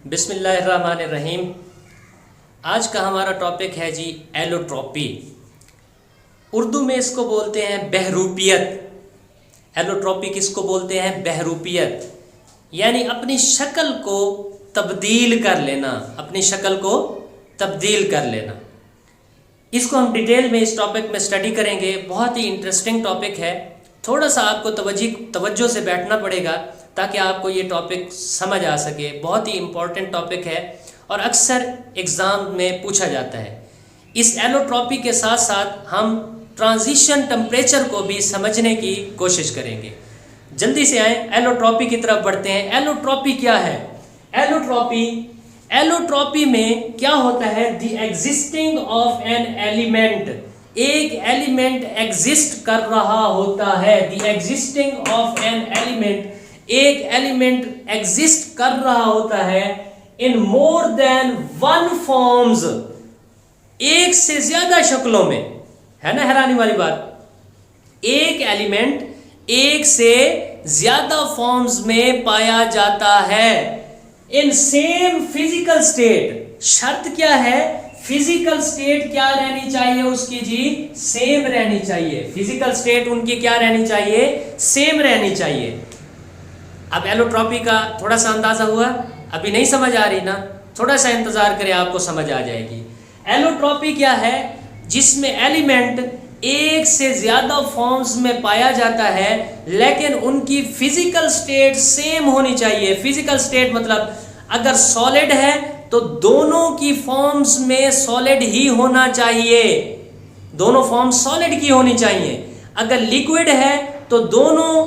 बिस्मिल्लाहिर्रहमानिर्रहीम। आज का हमारा टॉपिक है जी एलोट्रॉपी। उर्दू में इसको बोलते हैं बहरूपियत। एलोट्रॉपी किसको बोलते हैं? बहरूपियत, यानी अपनी शक्ल को तब्दील कर लेना, अपनी शक्ल को तब्दील कर लेना। इसको हम डिटेल में इस टॉपिक में स्टडी करेंगे। बहुत ही इंटरेस्टिंग टॉपिक है। थोड़ा सा आपको तवज्जो से बैठना पड़ेगा ताकि आपको ये टॉपिक समझ आ सके। बहुत ही इम्पॉर्टेंट टॉपिक है और अक्सर एग्ज़ाम में पूछा जाता है। इस एलोट्रॉपी के साथ साथ हम ट्रांजिशन टेम्परेचर को भी समझने की कोशिश करेंगे। जल्दी से आए, एलोट्रॉपी की तरफ बढ़ते हैं। एलोट्रॉपी क्या है? एलोट्रॉपी में क्या होता है? The existing of an element, एक एलिमेंट एग्जिस्ट कर रहा होता है। The existing of an element, एक एलिमेंट एग्जिस्ट कर रहा होता है इन मोर देन वन फॉर्म्स, एक से ज्यादा शक्लों में। है ना हैरानी वाली बात? एक एलिमेंट एक से ज्यादा फॉर्म्स में पाया जाता है इन सेम फिजिकल स्टेट। शर्त क्या है? फिजिकल स्टेट क्या रहनी चाहिए उसकी जी? सेम रहनी चाहिए। फिजिकल स्टेट उनकी क्या रहनी चाहिए? सेम रहनी चाहिए। अब एलोट्रॉपी का थोड़ा सा अंदाजा हुआ? अभी नहीं समझ आ रही ना? थोड़ा सा इंतजार करें, आपको समझ आ जाएगी। एलोट्रॉपी क्या है? जिसमें एलिमेंट एक से ज्यादा फॉर्म्स में पाया जाता है लेकिन उनकी फिजिकल स्टेट सेम होनी चाहिए। फिजिकल स्टेट मतलब अगर सॉलिड है तो दोनों की फॉर्म्स में सॉलिड ही होना चाहिए, दोनों फॉर्म्स सॉलिड की होनी चाहिए। अगर लिक्विड है तो दोनों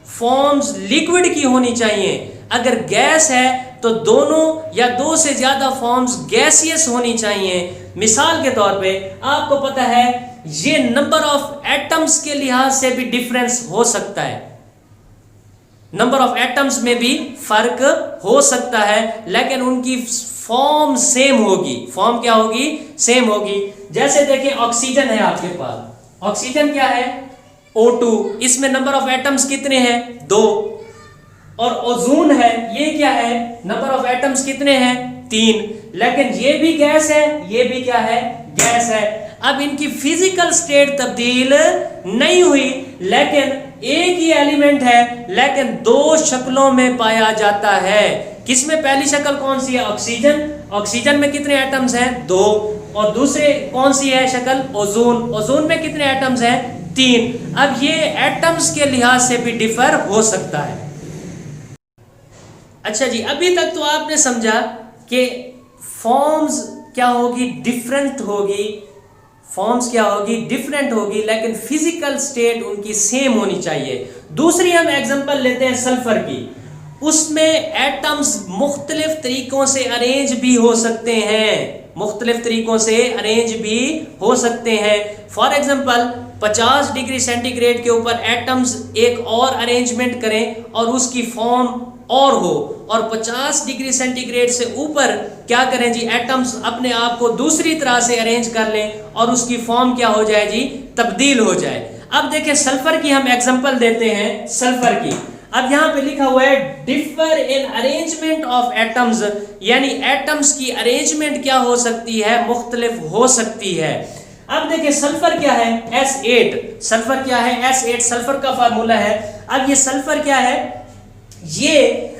फॉर्म्स लिक्विड की होनी चाहिए। अगर गैस है तो दोनों या दो से ज्यादा फॉर्म्स गैसियस होनी चाहिए। मिसाल के तौर पे आपको पता है ये नंबर ऑफ एटम्स के लिहाज से भी डिफरेंस हो सकता है, नंबर ऑफ एटम्स में भी फर्क हो सकता है लेकिन उनकी फॉर्म सेम होगी। फॉर्म क्या होगी? सेम होगी। जैसे देखिए ऑक्सीजन है आपके पास। ऑक्सीजन क्या है? O2। इसमें नंबर ऑफ एटम्स कितने हैं? 2। और ओजोन है, ये क्या है? नंबर ऑफ एटम्स कितने हैं? 3। लेकिन ये भी गैस है, ये भी क्या है? गैस है। अब इनकी फिजिकल स्टेट तब्दील नहीं हुई लेकिन एक ही एलिमेंट है लेकिन दो शक्लों में पाया जाता है। किसमें? पहली शक्ल कौन सी है? ऑक्सीजन। ऑक्सीजन में कितने एटम्स हैं? 2। और दूसरे कौन सी है शक्ल? ओजोन। ओजोन में कितने एटम्स हैं? 3। अब ये एटम्स के लिहाज से भी डिफर हो सकता है। अच्छा जी, अभी तक तो आपने समझा कि फॉर्म्स क्या होगी? डिफरेंट होगी। फॉर्म्स क्या होगी? डिफरेंट होगी लेकिन फिजिकल स्टेट उनकी सेम होनी चाहिए। दूसरी हम एग्जांपल लेते हैं सल्फर की। उसमें एटम्स मुख्तलिफ तरीकों से अरेंज भी हो सकते हैं, मुख्तलिफ तरीकों से अरेंज भी हो सकते हैं। फॉर एग्जांपल 50 डिग्री सेंटीग्रेड के ऊपर एटम्स एक और अरेंजमेंट करें और उसकी फॉर्म और हो, और 50 डिग्री सेंटीग्रेड से ऊपर क्या करें जी? एटम्स अपने आप को दूसरी तरह से अरेंज कर लें और उसकी फॉर्म क्या हो जाए जी? तब्दील हो जाए। अब देखें सल्फर की हम एग्जांपल देते हैं। सल्फर की अब यहां पे लिखा हुआ है differ in arrangement of atoms, यानी एटम्स की अरेंजमेंट क्या हो सकती है? मुख्तलिफ हो सकती है। अब देखिए सल्फर क्या है? S8। सल्फर क्या है? S8 सल्फर का फार्मूला है। अब ये सल्फर क्या है? ये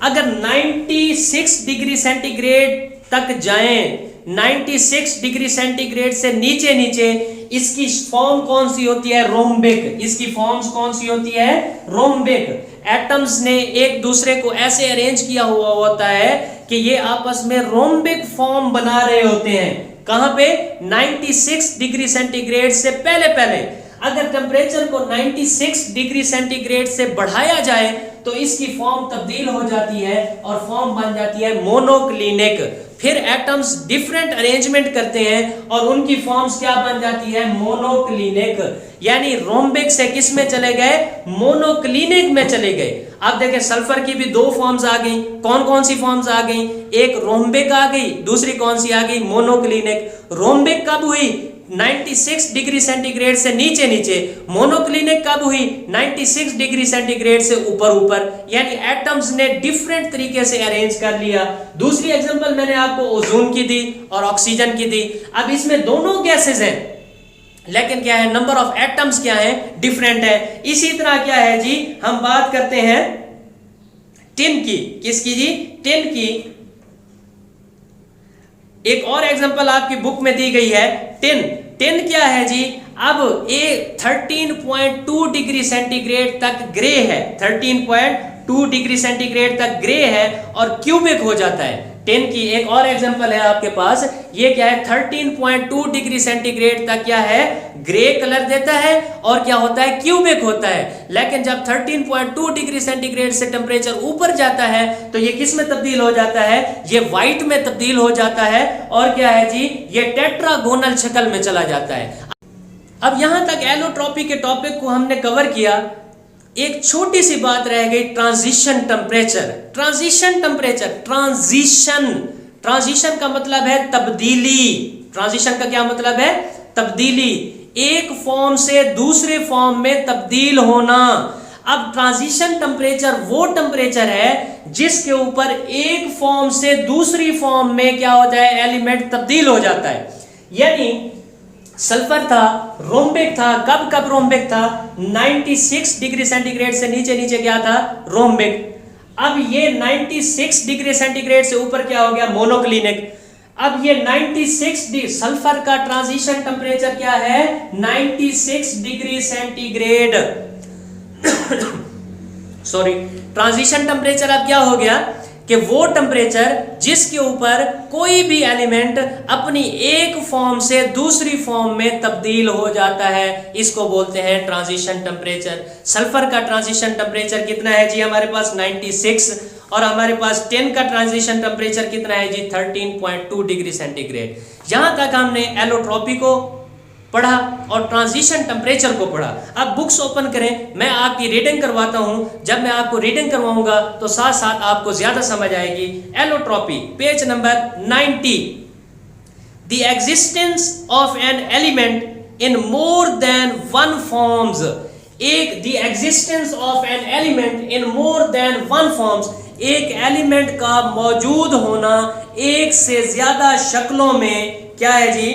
अगर 96 डिग्री सेंटीग्रेड तक जाएं, 96 डिग्री सेंटीग्रेड से नीचे नीचे इसकी फॉर्म कौन सी होती है? रोम्बिक। इसकी फॉर्म्स कौन सी होती है? रोम्बिक। एटम्स ने एक दूसरे को ऐसे अरेंज किया हुआ होता है कि ये आपस में रोम्बिक फॉर्म बना रहे होते हैं। कहां पे? 96 डिग्री सेंटीग्रेड से पहले पहले। अगर टेम्परेचर को 96 डिग्री सेंटीग्रेड से बढ़ाया जाए तो इसकी फॉर्म तब्दील हो जाती है और फॉर्म बन जाती है मोनोक्लिनिक। फिर एटम्स डिफरेंट अरेंजमेंट करते हैं और उनकी फॉर्म्स क्या बन जाती है? मोनोक्लिनिक। यानी रोम्बिक से किस में चले गए? मोनोक्लिनिक में चले गए। अब देखें सल्फर की भी दो फॉर्म्स आ गई। कौन कौन सी फॉर्म्स आ गई? एक रोम्बिक आ गई, दूसरी कौन सी आ गई? मोनोक्लिनिक। रोम्बिक कब हुई? 96 डिग्री सेंटीग्रेड से नीचे नीचे, मोनोक्लिनिक कब हुई 96 डिग्री सेंटीग्रेड से ऊपर ऊपर, यानी एटम्स ने डिफरेंट तरीके से अरेंज कर लिया। दूसरी एग्जांपल मैंने आपको ओजोन की दी और ऑक्सीजन की दी। अब इसमें दोनों गैसेस हैं, लेकिन क्या है, नंबर ऑफ एटम्स क्या है, डिफरेंट है। इसी तरह क्या है जी, हम बात करते हैं टिन की, किसकी जी, टिन की। एक और एग्जांपल आपकी बुक में दी गई है, टिन। टिन क्या है जी, अब ये 13.2 डिग्री सेंटीग्रेड तक ग्रे है, 13.2 डिग्री सेंटीग्रेड तक ग्रे है और क्यूबिक हो जाता है। टिन की एक और एग्जांपल है आपके पास, ये क्या है, 13.2 डिग्री सेंटीग्रेड तक क्या है, ग्रे कलर देता है और क्या होता है, क्यूबिक होता है। लेकिन जब 13.2 डिग्री सेंटीग्रेड से टेम्परेचर ऊपर जाता है तो ये किस में तब्दील हो जाता है, ये व्हाइट में तब्दील हो जाता है और क्या है जी, ये टेट्रागोनल शक्ल में चला जाता है। अब यहां तक एलोट्रॉपी के टॉपिक को हमने कवर किया। एक छोटी सी बात रह गई, transition temperature. Transition temperature, transition का मतलब है तब्दीली। ट्रांजिशन का क्या मतलब है, तब्दीली, एक फॉर्म से दूसरे फॉर्म में तब्दील होना। अब ट्रांजिशन टेम्परेचर वो टेम्परेचर है जिसके ऊपर एक फॉर्म से दूसरी फॉर्म में क्या होता है, एलिमेंट तब्दील हो जाता है। यानी सल्फर था, रोम्बिक था, कब कब रोम्बिक था, 96 डिग्री सेंटीग्रेड से नीचे नीचे क्या था, रोम्बिक। अब ये 96 डिग्री सेंटीग्रेड से ऊपर क्या हो गया, मोनोक्लिनिक। अब ये 96 डिग्री, सल्फर का ट्रांजिशन टेम्परेचर क्या है, 96 degree centigrade. Sorry, transition temperature अब क्या हो गया कि वो टेम्परेचर जिसके ऊपर कोई भी एलिमेंट अपनी एक फॉर्म से दूसरी फॉर्म में तब्दील हो जाता है, इसको बोलते हैं ट्रांजिशन टेम्परेचर। सल्फर का ट्रांजिशन टेम्परेचर कितना है जी, हमारे पास 96, और हमारे पास 10 का ट्रांजिशन टेम्परेचर कितना है जी, 13.2 डिग्री सेंटीग्रेड। यहां तक हमने एलोट्रॉपी को पढ़ा और ट्रांजिशन टेम्परेचर को पढ़ा। अब बुक्स ओपन करें, मैं आपकी रीडिंग करवाता हूं। जब मैं आपको रीडिंग करवाऊंगा तो साथ साथ आपको ज्यादा समझ आएगी। Allotropy, page number 90। The existence of an element in more than one forms. एक, the existence of an element in more than one forms, एक एलिमेंट का मौजूद होना एक से ज्यादा शक्लों में क्या है जी,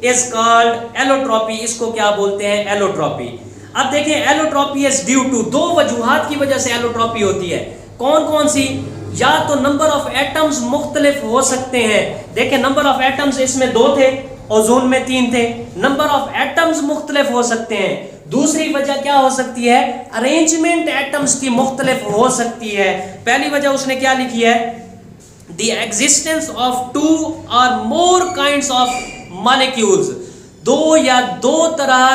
इज कॉल्ड एलोट्रॉपी। इसको क्या बोलते हैं, एलोट्रॉपी। अब देखें, एलोट्रॉपी इज ड्यू टू, दो वजूहात की वजह से एलोट्रॉपी होती है। कौन कौन सी, या तो नंबर ऑफ एटम्स मुख्तलिफ हो सकते हैं। देखें, नंबर ऑफ एटम्स इसमें 2 थे, ओजोन में 3 थे। नंबर ऑफ एटम्स मुख्तलिफ हो सकते हैं। दूसरी वजह क्या हो सकती है, अरेंजमेंट एटम्स की मुख्तलिफ हो सकती है। पहली वजह उसने क्या लिखी है, द एग्जिस्टेंस ऑफ 2 और मोर काइंड्स ऑफ मॉलिक्यूल्स, 2 या 2 तरह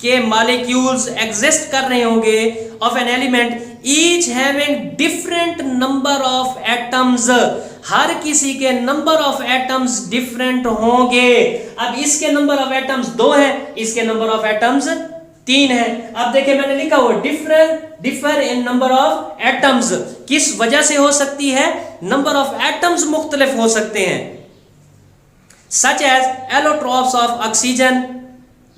के मॉलिक्यूल्स एग्जिस्ट कर रहे होंगे of an element, each having different number of atoms, हर किसी के नंबर ऑफ एटम्स डिफरेंट होंगे। अब इसके नंबर ऑफ एटम्स 2 हैं, इसके नंबर ऑफ एटम्स 3 है। अब देखिए, मैंने लिखा हुआ differ in number of atoms, किस वजह से हो सकती है, नंबर ऑफ एटम्स मुख्तलिफ हो सकते हैं। such as allotropes of oxygen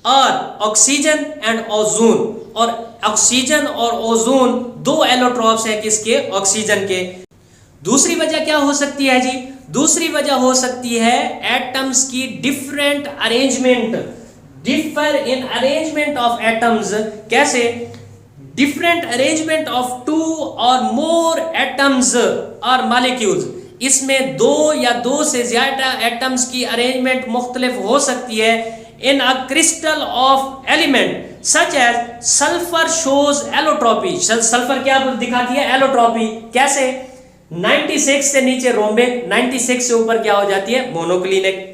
or oxygen and ozone, और ऑक्सीजन और ओजोन 2 एलोट्रॉप्स हैं किसके, ऑक्सीजन के। दूसरी वजह क्या हो सकती है जी, दूसरी वजह हो सकती है एटम्स की different arrangement, differ in arrangement of atoms. कैसे, डिफरेंट अरेंजमेंट ऑफ 2 और मोर एटम्स और मॉलिक्यूल्स, इसमें 2 या 2 से ज्यादा एटम्स की अरेंजमेंट मुख्तलिफ हो सकती है in a crystal of element such as sulphur shows allotropy. Sulphur क्या दिखाती है, एलोट्रॉपी। कैसे, 96 से नीचे रोम्बिक, 96 से ऊपर क्या हो जाती है, monoclinic.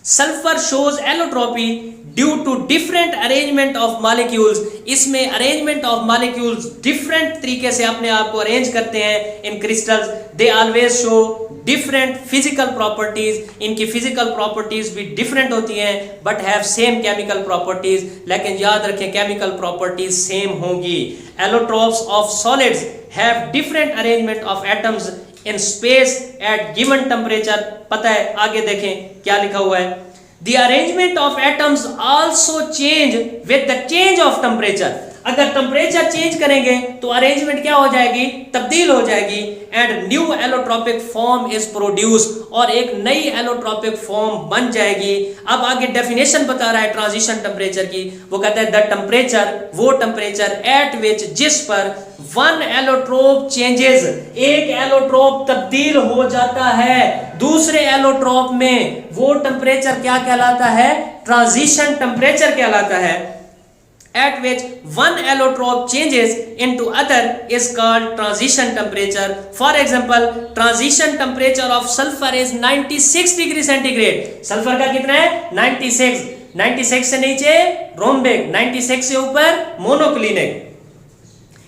Sulphur shows allotropy due to different arrangement of molecules, इसमें अरेंजमेंट ऑफ मॉलिक्यूल्स डिफरेंट तरीके से अपने आप को अरेंज करते हैं in crystals. They always show different physical properties, इनकी फिजिकल प्रॉपर्टीज भी डिफरेंट होती हैं but have same chemical properties, लेकिन याद रखें केमिकल प्रॉपर्टीज सेम होंगी। Allotropes of solids have different arrangement of atoms in space at given temperature. पता है, आगे देखें क्या लिखा हुआ है, The arrangement of atoms also change with the change of temperature. अगर टेम्परेचर चेंज करेंगे तो अरेंजमेंट क्या हो जाएगी, तब्दील हो जाएगी. And new allotropic form is produce, और एक नई एलोट्रॉपिक फॉर्म बन जाएगी. अब आगे डेफिनेशन बता रहा है ट्रांजिशन टेम्परेचर की. वो कहता है द टेम्परेचर, वो टेम्परेचर एट विच, जिस पर वन एलोट्रोप चेंजेस, एक एलोट्रोप तब्दील हो जाता है दूसरे एलोट्रोप में, वो टेम्परेचर क्या कहलाता है, ट्रांजिशन टेम्परेचर कहलाता है. At which one allotrope changes into other is called transition temperature. For example, transition temperature of sulfur is 96 degree centigrade. sulfur का कितना है, 96. 96 से नीचे rhombic, 96 से ऊपर monoclinic.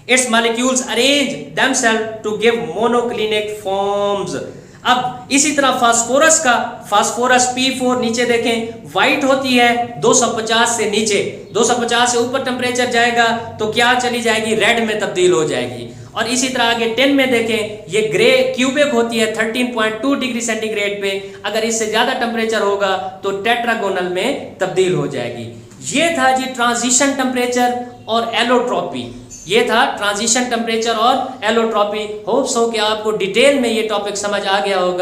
Its molecules arrange themselves to give monoclinic forms. अब इसी तरह फास्फोरस का, फास्फोरस P4 नीचे देखें व्हाइट होती है 250 से नीचे, 250 से ऊपर टेम्परेचर जाएगा तो क्या चली जाएगी, रेड में तब्दील हो जाएगी. और इसी तरह आगे 10 में देखें ये ग्रे क्यूबिक होती है 13.2 डिग्री सेंटीग्रेड पे, अगर इससे ज्यादा टेम्परेचर होगा तो टेट्रागोनल में तब्दील हो जाएगी. ये था जी ट्रांजिशन टेम्परेचर और एलोट्रॉपी. ये था ट्रांजिशन टेम्परेचर और एलोट्रॉपी. होप्स हो कि आपको डिटेल में ये टॉपिक समझ आ गया होगा.